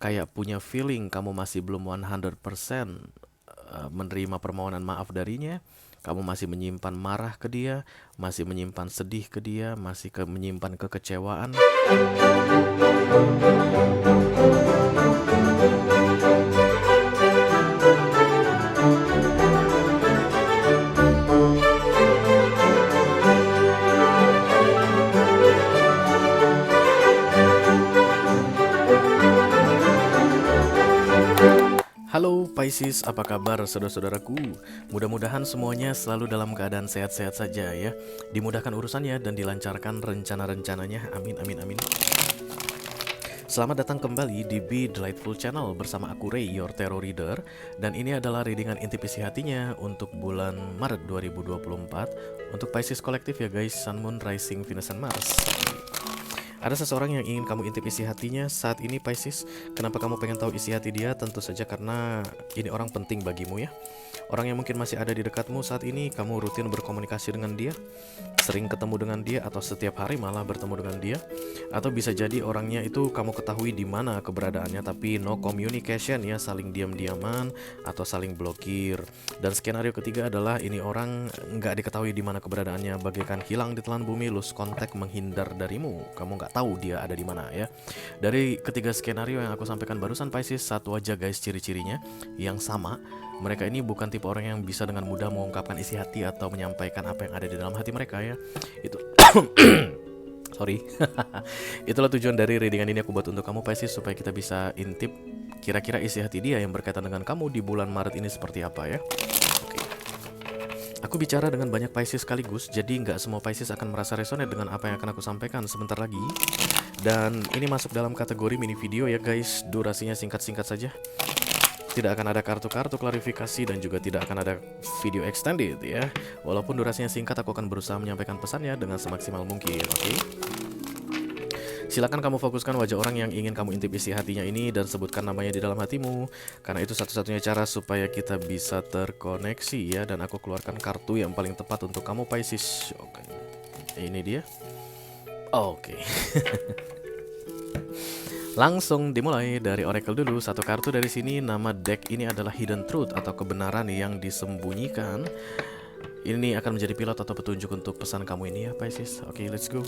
kayak punya feeling kamu masih belum 100% menerima permohonan maaf darinya, kamu masih menyimpan marah ke dia, masih menyimpan sedih ke dia, masih menyimpan kekecewaan. Halo Pisces, apa kabar saudara-saudaraku? Mudah-mudahan semuanya selalu dalam keadaan sehat-sehat saja ya. Dimudahkan urusannya dan dilancarkan rencana-rencananya. Amin, amin, amin. Selamat datang kembali di Be Delightful Channel bersama aku Ray, your tarot reader. Dan ini adalah readingan intuisi hatinya untuk bulan Maret 2024 untuk Pisces kolektif ya guys, Sun, Moon, Rising, Venus, dan Mars. Ada seseorang yang ingin kamu intip isi hatinya saat ini Pisces. Kenapa kamu pengen tahu isi hati dia? Tentu saja karena ini orang penting bagimu ya. Orang yang mungkin masih ada di dekatmu saat ini, kamu rutin berkomunikasi dengan dia, sering ketemu dengan dia, atau setiap hari malah bertemu dengan dia. Atau bisa jadi orangnya itu kamu ketahui di mana keberadaannya, tapi no communication ya, saling diam-diaman atau saling blokir. Dan skenario ketiga adalah ini orang nggak diketahui di mana keberadaannya, bagaikan hilang di telan bumi, lose contact, menghindar darimu. Kamu nggak tahu dia ada di mana ya. Dari ketiga skenario yang aku sampaikan barusan Pisces, satu aja guys ciri-cirinya yang sama. Mereka ini bukan tipe orang yang bisa dengan mudah mengungkapkan isi hati atau menyampaikan apa yang ada di dalam hati mereka ya. Itu sorry. Itulah tujuan dari readingan ini aku buat untuk kamu Pisces, supaya kita bisa intip kira-kira isi hati dia yang berkaitan dengan kamu di bulan Maret ini seperti apa ya. Oke. Aku bicara dengan banyak Pisces sekaligus, jadi nggak semua Pisces akan merasa resonate dengan apa yang akan aku sampaikan sebentar lagi. Dan ini masuk dalam kategori mini video ya guys, durasinya singkat-singkat saja. Tidak akan ada kartu-kartu klarifikasi dan juga tidak akan ada video extended ya. Walaupun durasinya singkat, aku akan berusaha menyampaikan pesannya dengan semaksimal mungkin, oke? Silakan kamu fokuskan wajah orang yang ingin kamu intip isi hatinya ini dan sebutkan namanya di dalam hatimu, karena itu satu-satunya cara supaya kita bisa terkoneksi ya. Dan aku keluarkan kartu yang paling tepat untuk kamu Pisces. Oke. Ini dia. Oke. Langsung dimulai dari oracle dulu. Satu kartu dari sini, nama deck ini adalah Hidden Truth atau kebenaran yang disembunyikan. Ini akan menjadi pilot atau petunjuk untuk pesan kamu ini ya Pisces. Oke, let's go.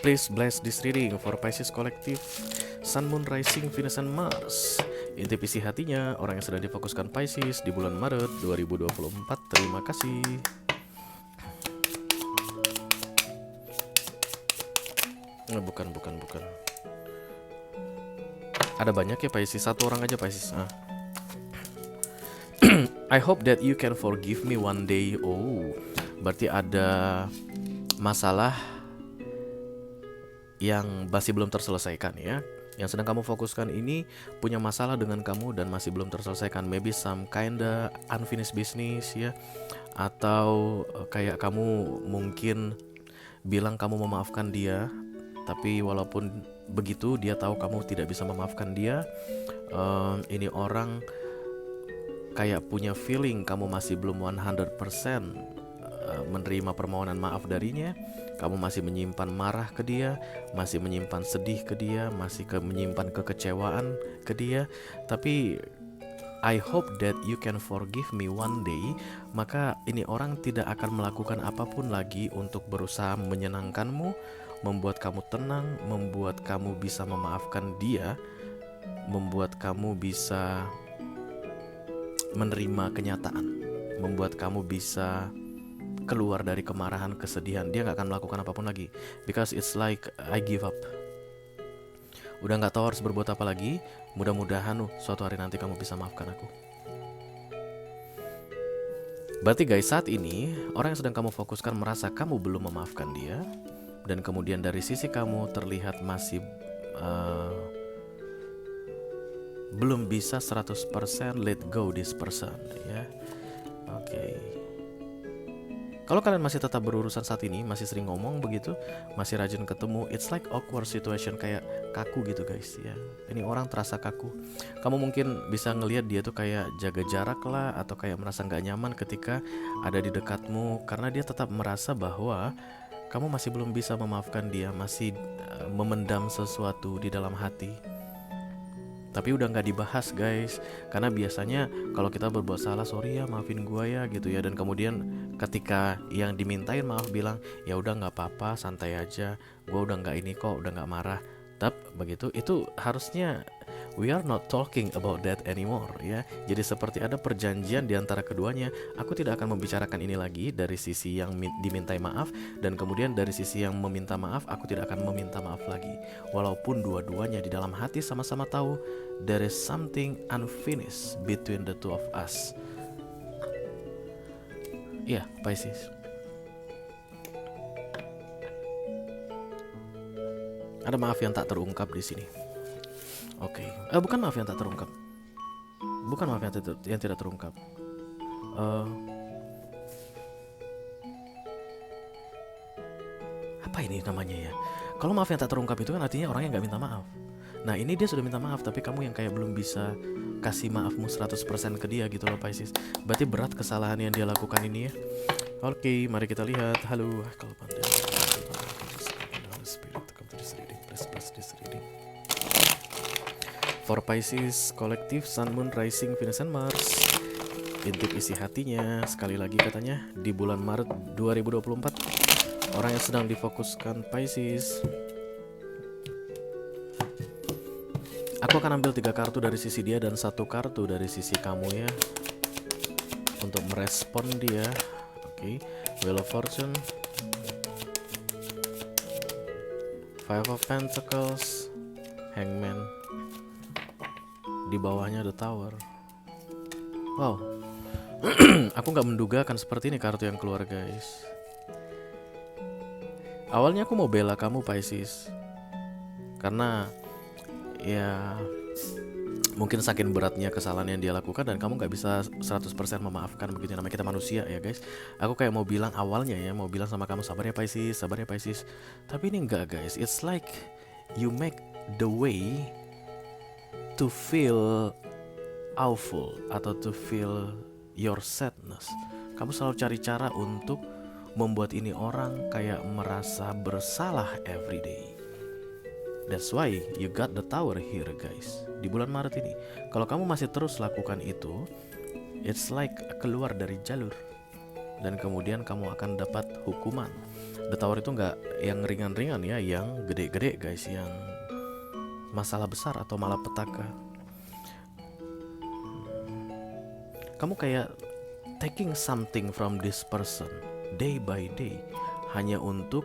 Please bless this reading for Pisces Collective, Sun, Moon, Rising, Venus, and Mars. Intip isi hatinya orang yang sedang difokuskan Pisces di bulan Maret 2024. Terima kasih. Bukan. Ada banyak ya Pisces, satu orang aja Pisces. I hope that you can forgive me one day. Oh, berarti ada masalah yang masih belum terselesaikan ya. Yang sedang kamu fokuskan ini punya masalah dengan kamu dan masih belum terselesaikan. Maybe some kinda unfinished business ya. Atau kayak kamu mungkin bilang kamu memaafkan dia, tapi walaupun begitu dia tahu kamu tidak bisa memaafkan dia. Ini orang kayak punya feeling kamu masih belum 100% menerima permohonan maaf darinya. Kamu masih menyimpan marah ke dia, masih menyimpan sedih ke dia, masih menyimpan kekecewaan ke dia. Tapi I hope that you can forgive me one day. Maka ini orang tidak akan melakukan apapun lagi untuk berusaha menyenangkanmu, membuat kamu tenang, membuat kamu bisa memaafkan dia, membuat kamu bisa menerima kenyataan, membuat kamu bisa keluar dari kemarahan, kesedihan. Dia gak akan melakukan apapun lagi, because it's like I give up. Udah gak tahu harus berbuat apa lagi. Mudah-mudahan suatu hari nanti kamu bisa maafkan aku. Berarti guys, saat ini orang yang sedang kamu fokuskan merasa kamu belum memaafkan dia, dan kemudian dari sisi kamu terlihat masih belum bisa 100% let go this person ya. Oke. Kalau kalian masih tetap berurusan saat ini, masih sering ngomong begitu, masih rajin ketemu, it's like awkward situation, kayak kaku gitu guys ya. Ini orang terasa kaku. Kamu mungkin bisa ngelihat dia tuh kayak jaga jarak lah, atau kayak merasa nggak nyaman ketika ada di dekatmu, karena dia tetap merasa bahwa kamu masih belum bisa memaafkan dia, masih memendam sesuatu di dalam hati. Tapi udah nggak dibahas guys, karena biasanya kalau kita berbuat salah, sorry ya maafin gua ya gitu ya, dan kemudian ketika yang dimintain maaf bilang ya udah nggak apa-apa, santai aja, gua udah nggak ini kok, udah nggak marah. Tapi begitu itu harusnya we are not talking about that anymore ya. Jadi seperti ada perjanjian di antara keduanya, aku tidak akan membicarakan ini lagi dari sisi yang dimintai maaf, dan kemudian dari sisi yang meminta maaf aku tidak akan meminta maaf lagi. Walaupun dua-duanya di dalam hati sama-sama tahu there is something unfinished between the two of us. Iya, Pisces. Ada maaf yang tak terungkap di sini. Oke. Bukan maaf yang tak terungkap. Bukan maaf yang tidak terungkap. Apa ini namanya ya? Kalau maaf yang tak terungkap itu kan artinya orangnya nggak minta maaf. Nah ini dia sudah minta maaf, tapi kamu yang kayak belum bisa kasih maafmu 100% ke dia gitu loh Pisces. Berarti berat kesalahan yang dia lakukan ini ya. Oke, mari kita lihat. Halo, kalau pandai for Pisces, kolektif Sun, Moon, Rising, Venus, and Mars. Intip isi hatinya. Sekali lagi katanya di bulan Maret 2024, orang yang sedang difokuskan Pisces. Aku akan ambil 3 kartu dari sisi dia dan 1 kartu dari sisi kamu ya, untuk merespon dia. Oke, Wheel of Fortune, Five of Pentacles, Hangman. Di bawahnya The Tower. Wow. Aku gak menduga akan seperti ini kartu yang keluar guys. Awalnya aku mau bela kamu Pisces, karena ya mungkin saking beratnya kesalahan yang dia lakukan dan kamu gak bisa 100% memaafkan. Begitu namanya kita manusia ya guys. Aku kayak mau bilang awalnya ya, mau bilang sama kamu sabar ya Pisces, sabar ya Pisces. Tapi ini enggak guys. It's like you make the way to feel awful atau to feel your sadness. Kamu selalu cari cara untuk membuat ini orang kayak merasa bersalah every day. That's why you got the Tower here guys. Di bulan Maret ini, kalau kamu masih terus lakukan itu, it's like keluar dari jalur, dan kemudian kamu akan dapat hukuman. The Tower itu nggak yang ringan-ringan ya, yang gede-gede guys, yang masalah besar atau malapetaka. Kamu kayak taking something from this person day by day, hanya untuk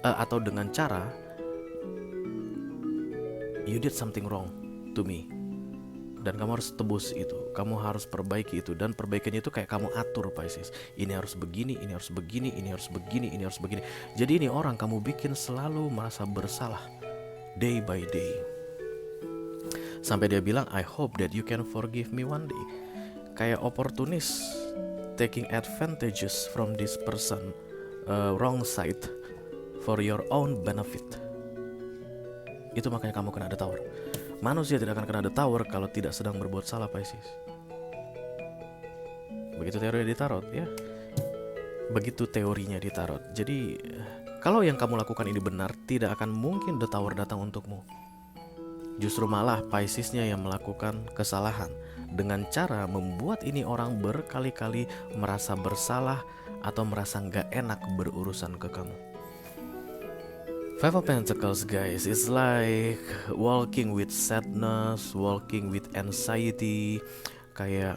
atau dengan cara you did something wrong to me, dan kamu harus tebus itu, kamu harus perbaiki itu, dan perbaikannya itu kayak kamu atur Pisces. Ini harus begini, ini harus begini, ini harus begini, ini harus begini. Jadi ini orang kamu bikin selalu merasa bersalah day by day, sampai dia bilang I hope that you can forgive me one day. Kayak oportunis, taking advantages from this person, wrong side for your own benefit. Itu makanya kamu kena The Tower. Manusia tidak akan kena The Tower kalau tidak sedang berbuat salah Pisces. Begitu teori di tarot ya. Begitu teorinya di tarot. Jadi kalau yang kamu lakukan ini benar, tidak akan mungkin The Tower datang untukmu. Justru malah Piscesnya yang melakukan kesalahan dengan cara membuat ini orang berkali-kali merasa bersalah atau merasa gak enak berurusan ke kamu. Five of Pentacles guys, it's like walking with sadness, walking with anxiety, kayak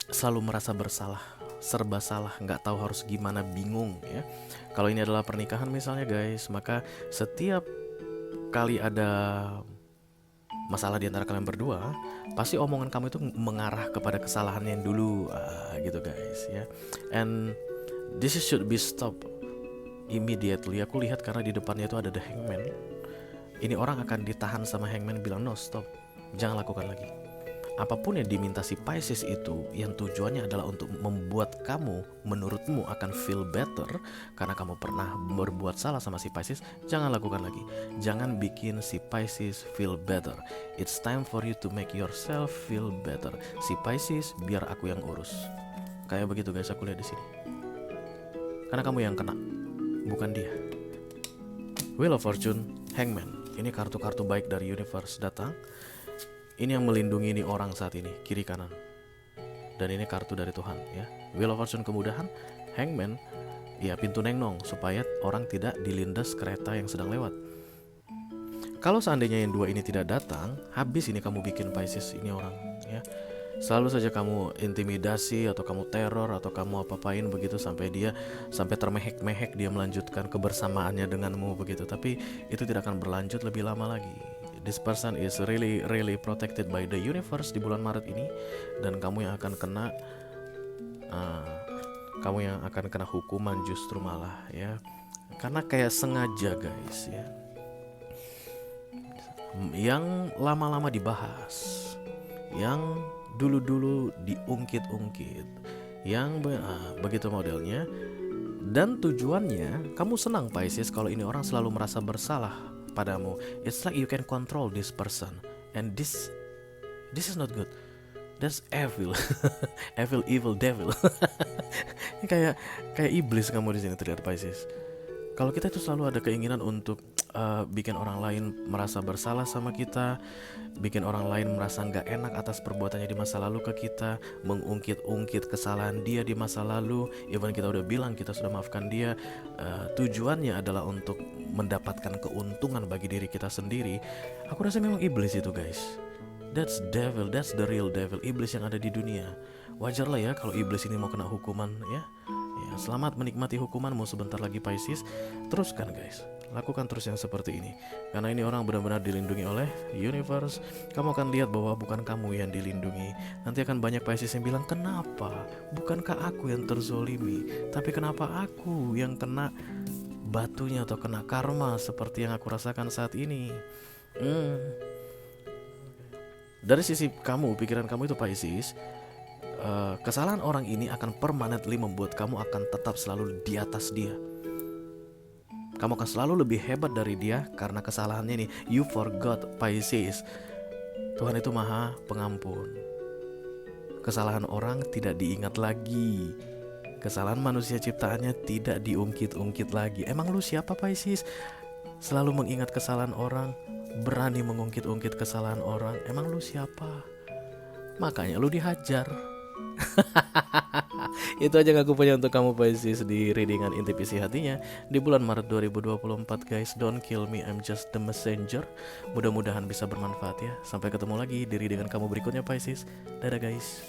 selalu merasa bersalah, serba salah, nggak tahu harus gimana, bingung ya. Kalau ini adalah pernikahan misalnya guys, maka setiap kali ada masalah di antara kalian berdua, pasti omongan kamu itu mengarah kepada kesalahan yang dulu, gitu guys ya. And this should be stopped immediately. Aku lihat karena di depannya itu ada the Hangman. Ini orang akan ditahan sama Hangman, bilang no, stop, jangan lakukan lagi. Apapun yang diminta si Pisces itu, yang tujuannya adalah untuk membuat kamu, menurutmu akan feel better karena kamu pernah berbuat salah sama si Pisces, jangan lakukan lagi. Jangan bikin si Pisces feel better. It's time for you to make yourself feel better. Si Pisces biar aku yang urus. Kayak begitu guys, aku lihat di sini. Karena kamu yang kena, bukan dia. Wheel of Fortune, Hangman. Ini kartu-kartu baik dari universe datang. Ini yang melindungi ini orang saat ini, kiri kanan. Dan ini kartu dari Tuhan ya. Wheel of Fortune kemudahan, Hangman ya pintu nengnong supaya orang tidak dilindas kereta yang sedang lewat. Kalau seandainya yang dua ini tidak datang, habis ini kamu bikin Pisces ini orang ya. Selalu saja kamu intimidasi atau kamu teror atau kamu apa-apain begitu sampai termehek-mehek dia melanjutkan kebersamaannya denganmu begitu. Tapi itu tidak akan berlanjut lebih lama lagi. This person is really protected by the universe di bulan Maret ini, dan kamu yang akan kena hukuman justru malah ya. Karena kayak sengaja guys ya. Yang lama-lama dibahas, yang dulu-dulu diungkit-ungkit, yang begitu modelnya. Dan tujuannya kamu senang Pisces kalau ini orang selalu merasa bersalah padamu. It's like you can control this person, and this is not good. That's evil. evil devil. kayak iblis kamu di sini terlihat Pisces. Kalau kita itu selalu ada keinginan untuk bikin orang lain merasa bersalah sama kita, bikin orang lain merasa nggak enak atas perbuatannya di masa lalu ke kita, mengungkit-ungkit kesalahan dia di masa lalu, even kita udah bilang kita sudah maafkan dia, tujuannya adalah untuk mendapatkan keuntungan bagi diri kita sendiri. Aku rasa memang iblis itu guys. That's devil, that's the real devil, iblis yang ada di dunia. Wajar lah ya kalau iblis ini mau kena hukuman ya. Ya, selamat menikmati hukumanmu sebentar lagi Pisces. Teruskan guys, lakukan terus yang seperti ini. Karena ini orang benar-benar dilindungi oleh universe. Kamu akan lihat bahwa bukan kamu yang dilindungi. Nanti akan banyak Pisces yang bilang, kenapa? Bukankah aku yang terzolimi? Tapi kenapa aku yang kena batunya atau kena karma seperti yang aku rasakan saat ini? Dari sisi kamu, pikiran kamu itu Pisces, kesalahan orang ini akan permanently membuat kamu akan tetap selalu di atas dia. Kamu akan selalu lebih hebat dari dia karena kesalahannya ini. You forgot Pisces, Tuhan itu maha pengampun. Kesalahan orang tidak diingat lagi. Kesalahan manusia ciptaannya tidak diungkit-ungkit lagi. Emang lu siapa Pisces? Selalu mengingat kesalahan orang, berani mengungkit-ungkit kesalahan orang. Emang lu siapa? Makanya lu dihajar. Itu aja yang aku punya untuk kamu Pisces di readingan inti isi hatinya di bulan Maret 2024 guys. Don't kill me, I'm just the messenger. Mudah-mudahan bisa bermanfaat ya. Sampai ketemu lagi di readingan kamu berikutnya Pisces. Dadah guys.